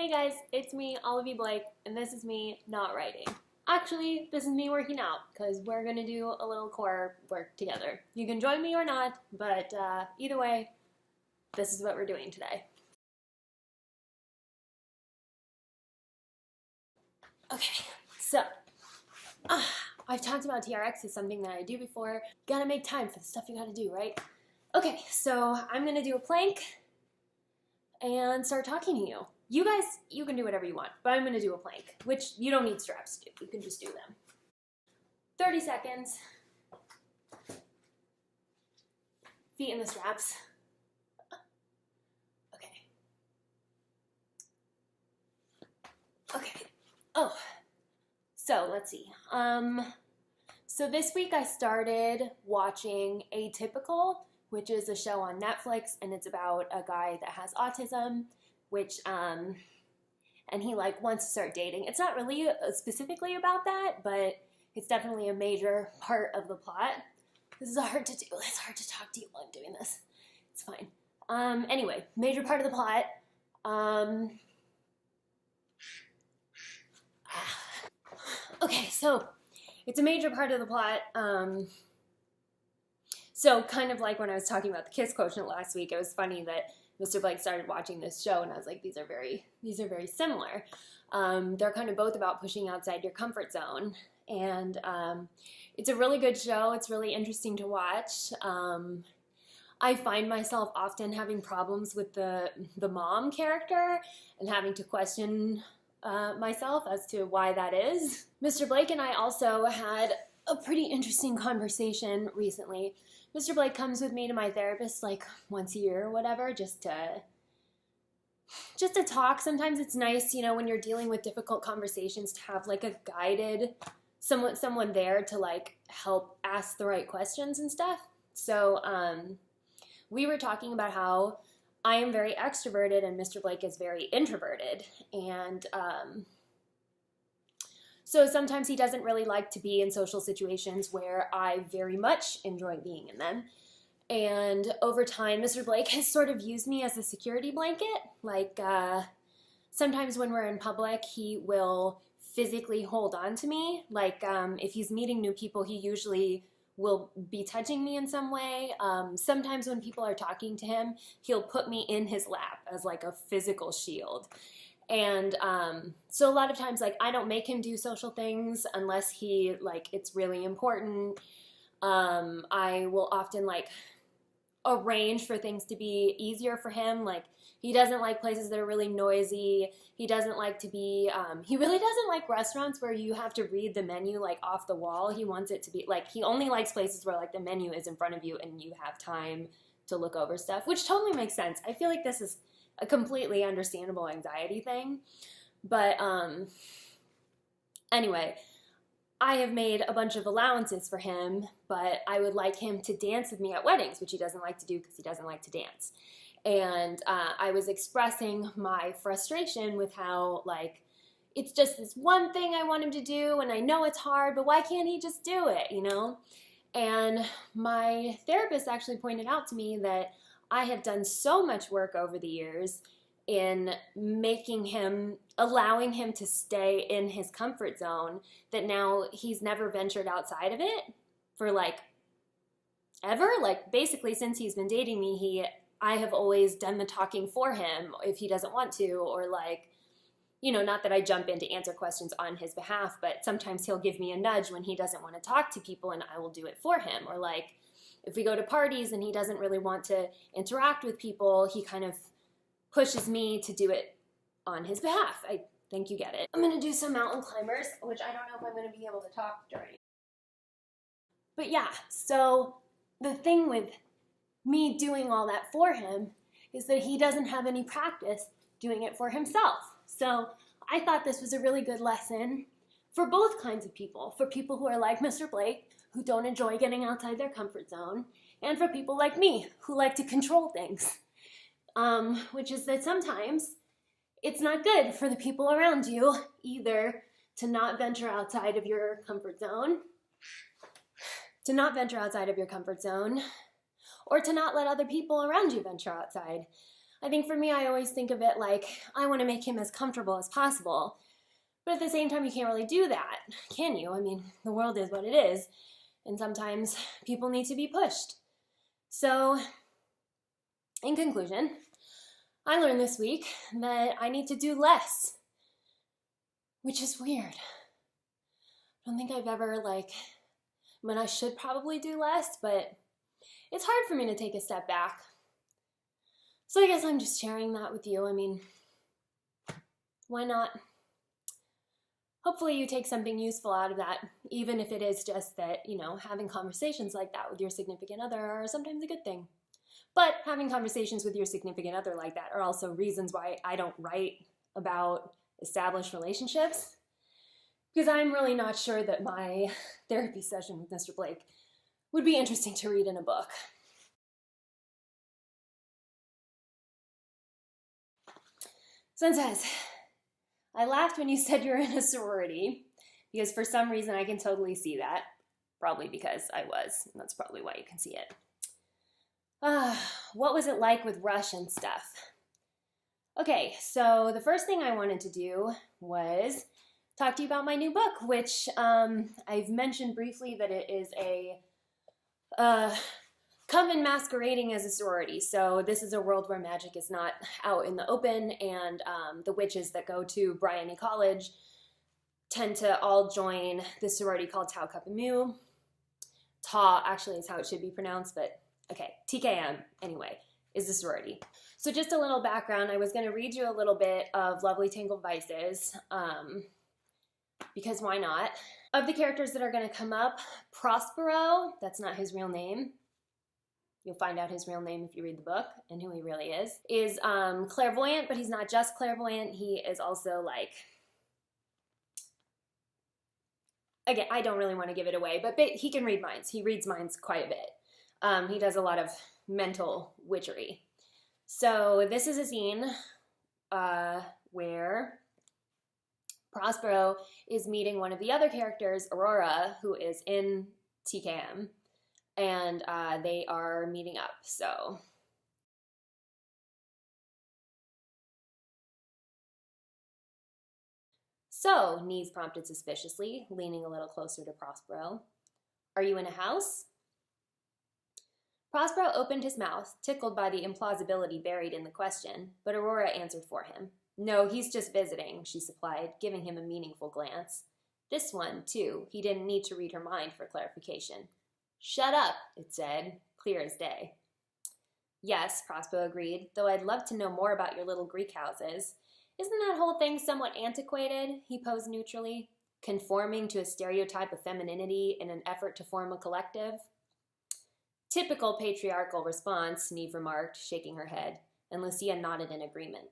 Hey guys, it's me, Olivie Blake, and this is me not writing. Actually, this is me working out, because we're going to do a little core work together. You can join me or not, but either way, this is what we're doing today. Okay, so, I've talked about TRX as something that I do before. Gotta make time for the stuff you gotta do, right? Okay, so I'm going to do a plank and start talking to you. You guys, you can do whatever you want, but I'm going to do a plank, which you don't need straps to do. You can just do them. 30 seconds. Feet in the straps. Okay. Okay. Oh. So, let's see. So this week I started watching Atypical, which is a show on Netflix, and it's about a guy that has autism, which, and he, wants to start dating. It's not really specifically about that, but it's definitely a major part of the plot. This is hard to do. It's hard to talk to you while I'm doing this. It's fine. Anyway, major part of the plot. Okay, so it's a major part of the plot. So kind of like when I was talking about the kiss quotient last week, it was funny that Mr. Blake started watching this show, and I was like, these are very similar. They're kind of both about pushing outside your comfort zone, and it's a really good show. It's really interesting to watch. I find myself often having problems with the mom character and having to question myself as to why that is. Mr. Blake and I also had a pretty interesting conversation recently. Mr. Blake comes with me to my therapist like once a year or whatever, just to talk. Sometimes it's nice, you know, when you're dealing with difficult conversations, to have like a guided someone there to like help ask the right questions and stuff. So we were talking about how I am very extroverted and Mr. Blake is very introverted, and so sometimes he doesn't really like to be in social situations where I very much enjoy being in them. And over time, Mr. Blake has sort of used me as a security blanket. Like, sometimes when we're in public, he will physically hold on to me. Like, if he's meeting new people, he usually will be touching me in some way. Sometimes when people are talking to him, he'll put me in his lap as like a physical shield. And so a lot of times, like, I don't make him do social things unless he, like, it's really important. I will often, like, arrange for things to be easier for him. Like, he doesn't like places that are really noisy. He doesn't like to be, he really doesn't like restaurants where you have to read the menu, like, off the wall. He wants it to be, like, he only likes places where, like, the menu is in front of you and you have time to look over stuff, which totally makes sense. I feel like this is a completely understandable anxiety thing. But anyway, I have made a bunch of allowances for him, but I would like him to dance with me at weddings, which he doesn't like to do because he doesn't like to dance. And I was expressing my frustration with how, like, it's just this one thing I want him to do, and I know it's hard, but why can't he just do it, you know? And my therapist actually pointed out to me that I have done so much work over the years in making him, allowing him to stay in his comfort zone, that now he's never ventured outside of it for, like, ever. Like, basically since he's been dating me, I have always done the talking for him if he doesn't want to, or, like, you know, not that I jump in to answer questions on his behalf, but sometimes he'll give me a nudge when he doesn't want to talk to people and I will do it for him. Or, like, if we go to parties and he doesn't really want to interact with people, he kind of pushes me to do it on his behalf. I think you get it. I'm going to do some mountain climbers, which I don't know if I'm going to be able to talk during. But yeah, so the thing with me doing all that for him is that he doesn't have any practice doing it for himself. So I thought this was a really good lesson for both kinds of people. For people who are like Mr. Blake, who don't enjoy getting outside their comfort zone, and for people like me, who like to control things. Which is that sometimes it's not good for the people around you either to not venture outside of your comfort zone, or to not let other people around you venture outside. I think for me, I always think of it like I want to make him as comfortable as possible. But at the same time, you can't really do that, can you? I mean, the world is what it is, and sometimes people need to be pushed. So, in conclusion, I learned this week that I need to do less, which is weird. I don't think I've ever, I should probably do less, but it's hard for me to take a step back. So I guess I'm just sharing that with you. I mean, why not? Hopefully you take something useful out of that, even if it is just that, having conversations like that with your significant other are sometimes a good thing. But having conversations with your significant other like that are also reasons why I don't write about established relationships, because I'm really not sure that my therapy session with Mr. Blake would be interesting to read in a book. Sun says, I laughed when you said you're in a sorority, because for some reason I can totally see that. Probably because I was, and that's probably why you can see it. What was it like with Rush and stuff? Okay, so the first thing I wanted to do was talk to you about my new book, which I've mentioned briefly that it is a coven masquerading as a sorority. So this is a world where magic is not out in the open, and the witches that go to Bryony College tend to all join this sorority called Tau Kappa Mu. Ta actually is how it should be pronounced, but okay, TKM anyway is the sorority. So just a little background, I was going to read you a little bit of Lovely Tangled Vices, because why not? Of the characters that are going to come up, Prospero, that's not his real name. You'll find out his real name if you read the book and who he really is clairvoyant, but he's not just clairvoyant. He is also again, I don't really want to give it away, but he can read minds. He reads minds quite a bit. He does a lot of mental witchery. So this is a scene where Prospero is meeting one of the other characters, Aurora, who is in TKM, and they are meeting up. So, Neve prompted suspiciously, leaning a little closer to Prospero. Are you in a house? Prospero opened his mouth, tickled by the implausibility buried in the question, but Aurora answered for him. No, he's just visiting, she supplied, giving him a meaningful glance. This one, too, he didn't need to read her mind for clarification. Shut up, it said, clear as day. Yes, Prospero agreed, though I'd love to know more about your little Greek houses. Isn't that whole thing somewhat antiquated? He posed neutrally, conforming to a stereotype of femininity in an effort to form a collective. Typical patriarchal response, Neve remarked, shaking her head, and Lucia nodded in agreement.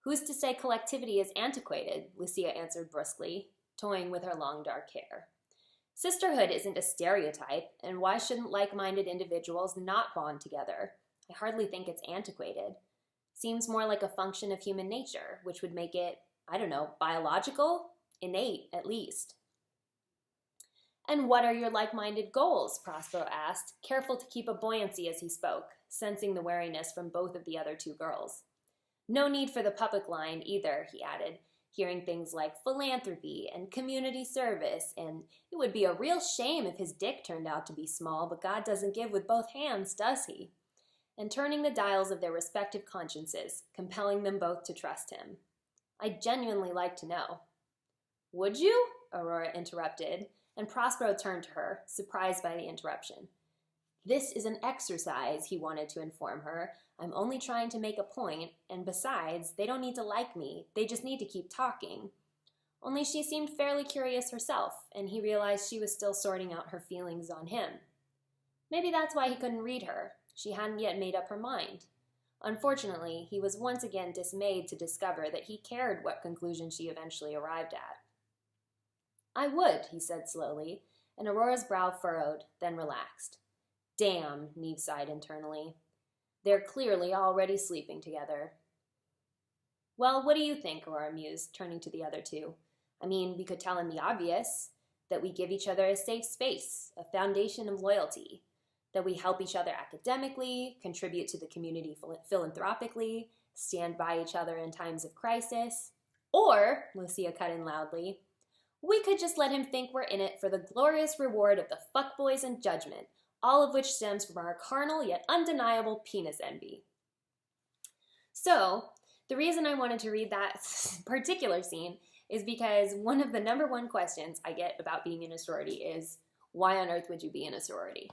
Who's to say collectivity is antiquated? Lucia answered brusquely, toying with her long dark hair. Sisterhood isn't a stereotype, and why shouldn't like-minded individuals not bond together? I hardly think it's antiquated. Seems more like a function of human nature, which would make it, biological? Innate, at least. And what are your like-minded goals? Prospero asked, careful to keep a buoyancy as he spoke, sensing the wariness from both of the other two girls. No need for the public line either, he added, hearing things like philanthropy and community service, and it would be a real shame if his dick turned out to be small, but God doesn't give with both hands, does he? And turning the dials of their respective consciences, compelling them both to trust him. I'd genuinely like to know. Would you? Aurora interrupted, and Prospero turned to her, surprised by the interruption. This is an exercise, he wanted to inform her. I'm only trying to make a point, and besides, they don't need to like me, they just need to keep talking. Only she seemed fairly curious herself, and he realized she was still sorting out her feelings on him. Maybe that's why he couldn't read her. She hadn't yet made up her mind. Unfortunately, he was once again dismayed to discover that he cared what conclusion she eventually arrived at. I would, he said slowly, and Aurora's brow furrowed, then relaxed. Damn, Neve sighed internally. They're clearly already sleeping together. Well, what do you think, Aurora mused, turning to the other two. I mean, we could tell him the obvious, that we give each other a safe space, a foundation of loyalty. that we help each other academically, contribute to the community philanthropically, stand by each other in times of crisis, or, Lucia cut in loudly, we could just let him think we're in it for the glorious reward of the fuckboys and judgment, all of which stems from our carnal yet undeniable penis envy. So, the reason I wanted to read that particular scene is because one of the number one questions I get about being in a sorority is, why on earth would you be in a sorority?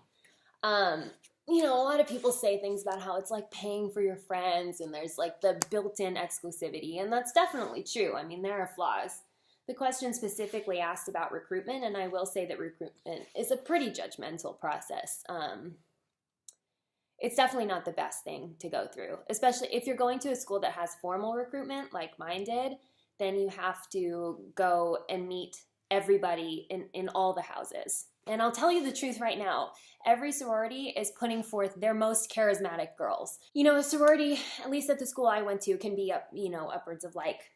You know, a lot of people say things about how it's like paying for your friends and there's like the built-in exclusivity, and that's definitely true. I mean, there are flaws. The question specifically asked about recruitment, and I will say that recruitment is a pretty judgmental process. It's definitely not the best thing to go through, especially if you're going to a school that has formal recruitment like mine did. Then you have to go and meet everybody in all the houses. And I'll tell you the truth right now, every sorority is putting forth their most charismatic girls. You know, a sorority, at least at the school I went to, can be upwards of like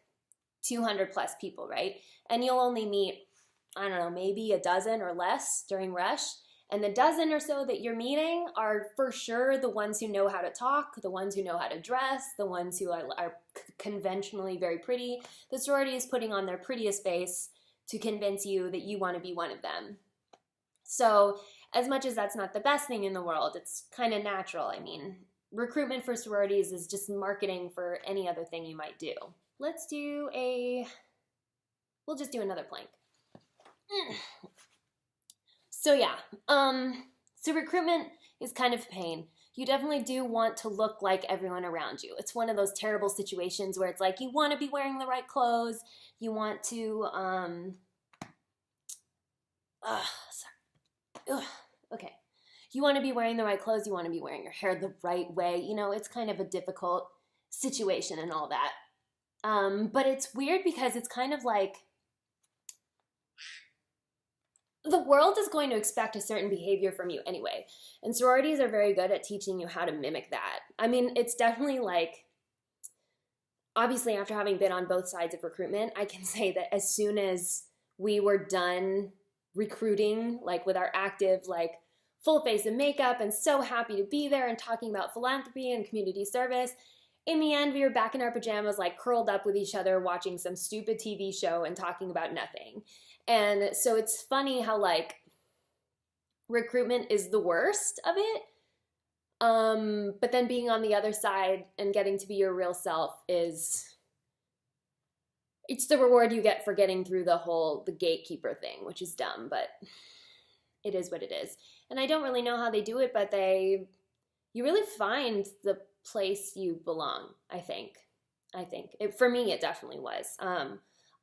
200 plus people, right? And you'll only meet, I don't know, maybe a dozen or less during rush. And the dozen or so that you're meeting are for sure the ones who know how to talk, the ones who know how to dress, the ones who are conventionally very pretty. The sorority is putting on their prettiest face to convince you that you want to be one of them. So as much as that's not the best thing in the world, it's kind of natural. I mean, recruitment for sororities is just marketing for any other thing you might do. We'll just do another plank. So yeah, so recruitment is kind of a pain. You definitely do want to look like everyone around you. It's one of those terrible situations where it's like you want to be wearing the right clothes, you want to, you want to be wearing the right clothes, you want to be wearing your hair the right way. You know, it's kind of a difficult situation and all that. But it's weird because it's kind of like, the world is going to expect a certain behavior from you anyway. And sororities are very good at teaching you how to mimic that. I mean, it's definitely like, obviously after having been on both sides of recruitment, I can say that as soon as we were done recruiting, like with our active, like full face of makeup and so happy to be there and talking about philanthropy and community service, in the end, we were back in our pajamas, like curled up with each other, watching some stupid TV show and talking about nothing. And so it's funny how like recruitment is the worst of it. But then being on the other side and getting to be your real self it's the reward you get for getting through the gatekeeper thing, which is dumb, but it is what it is. And I don't really know how they do it, but you really find the place you belong, I think. For me, it definitely was.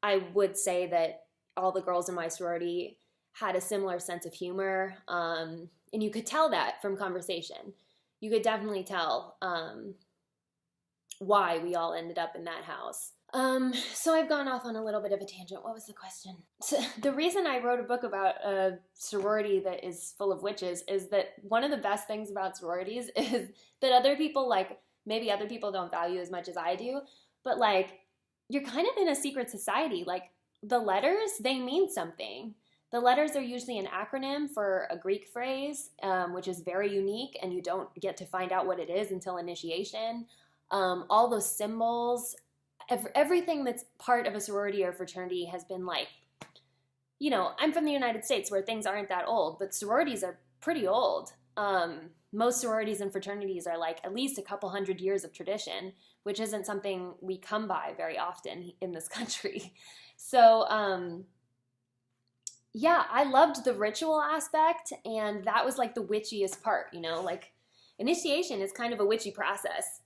I would say that all the girls in my sorority had a similar sense of humor, and you could tell that from conversation. You could definitely tell why we all ended up in that house. So I've gone off on a little bit of a tangent. What was the question? So the reason I wrote a book about a sorority that is full of witches is that one of the best things about sororities is that other people, like, maybe other people don't value as much as I do, but like, you're kind of in a secret society. Like, the letters, they mean something. The letters are usually an acronym for a Greek phrase, which is very unique, and you don't get to find out what it is until initiation. All those symbols, everything that's part of a sorority or fraternity has been like, you know, I'm from the United States where things aren't that old, but sororities are pretty old. Most sororities and fraternities are like at least a couple hundred years of tradition, which isn't something we come by very often in this country. So, yeah, I loved the ritual aspect, and that was like the witchiest part, you know, like initiation is kind of a witchy process,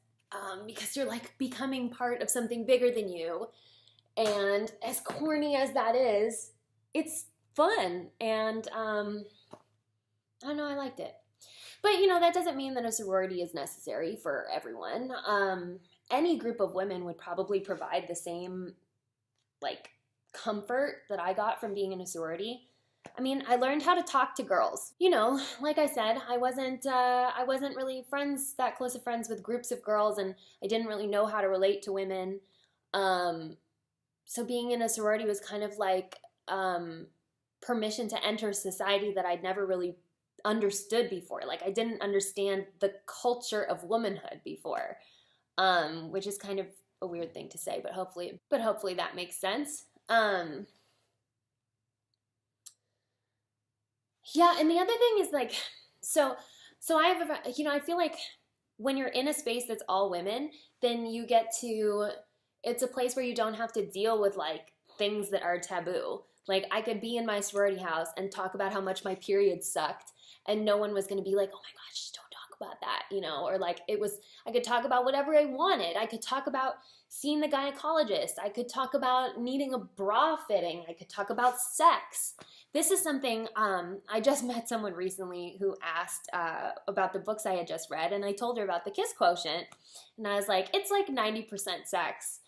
because you're like becoming part of something bigger than you. And as corny as that is, it's fun. And, I don't know, I liked it. But, you know, that doesn't mean that a sorority is necessary for everyone. Any group of women would probably provide the same, like, comfort that I got from being in a sorority. I mean, I learned how to talk to girls. You know, like I said, I wasn't really that close of friends with groups of girls, and I didn't really know how to relate to women. So being in a sorority was kind of like permission to enter society that I'd never really understood before. Like I didn't understand the culture of womanhood before, which is kind of a weird thing to say, but hopefully that makes sense. Yeah, and the other thing is like, so I have, I feel like when you're in a space that's all women, then you get to, it's a place where you don't have to deal with like things that are taboo. Like I could be in my sorority house and talk about how much my period sucked, and no one was going to be like, oh my gosh, just don't talk about that, or like I could talk about whatever I wanted. I could talk about seeing the gynecologist. I could talk about needing a bra fitting. I could talk about sex. This is something, I just met someone recently who asked about the books I had just read, and I told her about the kiss quotient, and I was like, it's like 90% sex.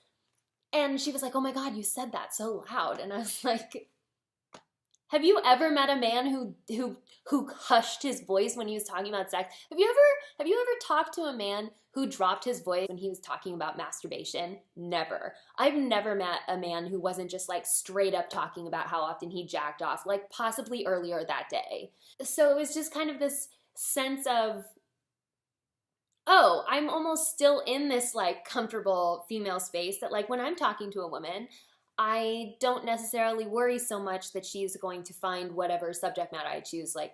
And she was like, oh my God, you said that so loud. And I was like, have you ever met a man who hushed his voice when he was talking about sex? Have you ever talked to a man who dropped his voice when he was talking about masturbation? Never. I've never met a man who wasn't just like straight up talking about how often he jacked off, like possibly earlier that day. So it was just kind of this sense of, oh, I'm almost still in this like comfortable female space that like when I'm talking to a woman, I don't necessarily worry so much that she's going to find whatever subject matter I choose like,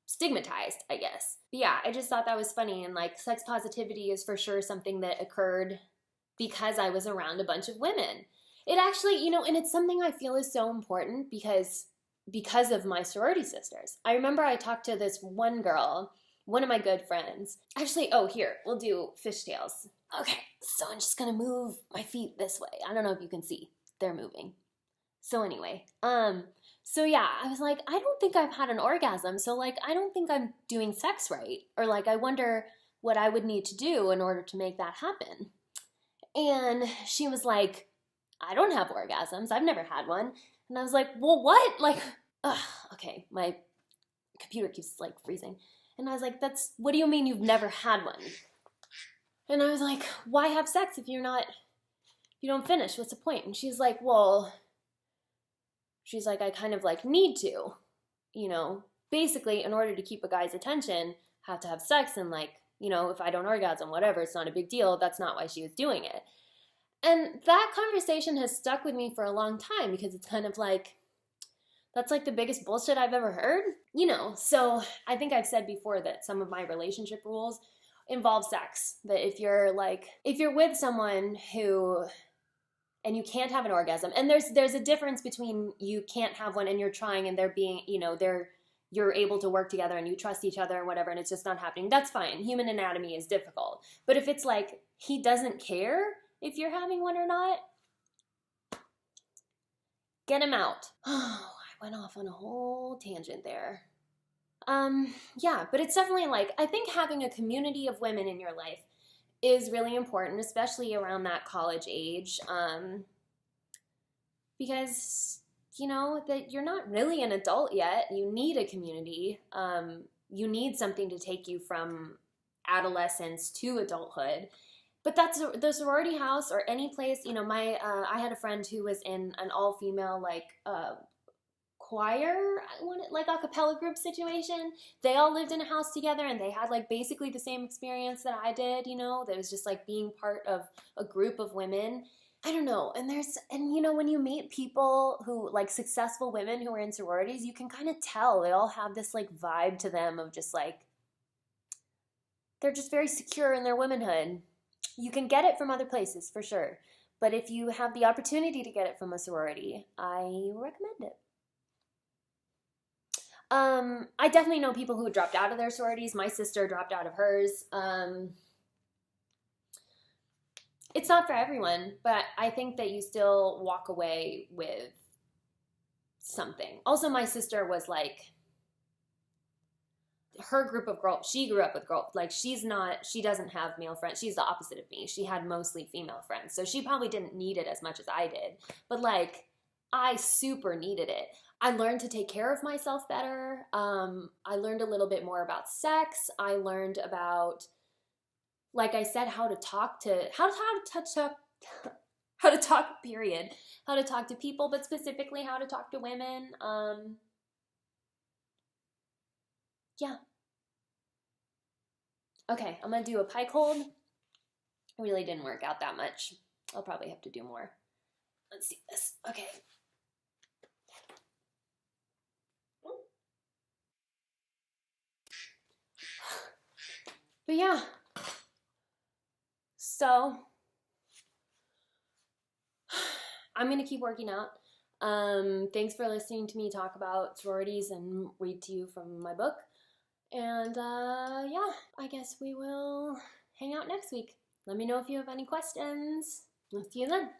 stigmatized, I guess. But yeah, I just thought that was funny, and like sex positivity is for sure something that occurred because I was around a bunch of women. It actually, and it's something I feel is so important because of my sorority sisters. I remember I talked to this one girl, one of my good friends. Actually, here, we'll do fishtails. Okay, so I'm just gonna move my feet this way. I don't know if you can see. They're moving. So anyway, so yeah, I was like, I don't think I've had an orgasm, so like, I don't think I'm doing sex right. Or like, I wonder what I would need to do in order to make that happen. And she was like, I don't have orgasms. I've never had one. And I was like, well, what? Like, okay, my computer keeps like freezing. And I was like, what do you mean you've never had one? And I was like, why have sex if you don't finish? What's the point? And she's like, I kind of like need to, basically in order to keep a guy's attention, have to have sex. And like, if I don't orgasm, whatever, it's not a big deal. That's not why she was doing it. And that conversation has stuck with me for a long time because it's kind of like, that's like the biggest bullshit I've ever heard, So I think I've said before that some of my relationship rules involve sex. That if you're with someone and you can't have an orgasm, and there's a difference between you can't have one and you're trying and they're being, you're able to work together and you trust each other and whatever, and it's just not happening. That's fine. Human anatomy is difficult. But if it's like he doesn't care if you're having one or not, get him out. Oh, I went off on a whole tangent there. Yeah, but it's definitely like, I think having a community of women in your life is really important, especially around that college age, because, that you're not really an adult yet. You need a community. You need something to take you from adolescence to adulthood. But that's the sorority house or any place, I had a friend who was in an all-female, like, choir, like a cappella group situation. They all lived in a house together and they had like basically the same experience that I did, that was just like being part of a group of women. I don't know. And when you meet people who like successful women who are in sororities, you can kind of tell they all have this like vibe to them of just like, they're just very secure in their womanhood. You can get it from other places for sure. But if you have the opportunity to get it from a sorority, I recommend it. I definitely know people who dropped out of their sororities. My sister dropped out of hers. It's not for everyone, but I think that you still walk away with something. Also, my sister was like, her group of girls, she grew up with girls, like she doesn't have male friends. She's the opposite of me. She had mostly female friends. So she probably didn't need it as much as I did. But like, I super needed it. I learned to take care of myself better. I learned a little bit more about sex. I learned about, like I said, how to talk, period. How to talk to people, but specifically how to talk to women. yeah. Okay, I'm gonna do a pike hold. It really didn't work out that much. I'll probably have to do more. Let's see this. Okay. But yeah. So I'm gonna keep working out. Thanks for listening to me talk about sororities and read to you from my book. And yeah, I guess we will hang out next week. Let me know if you have any questions. I'll see you then.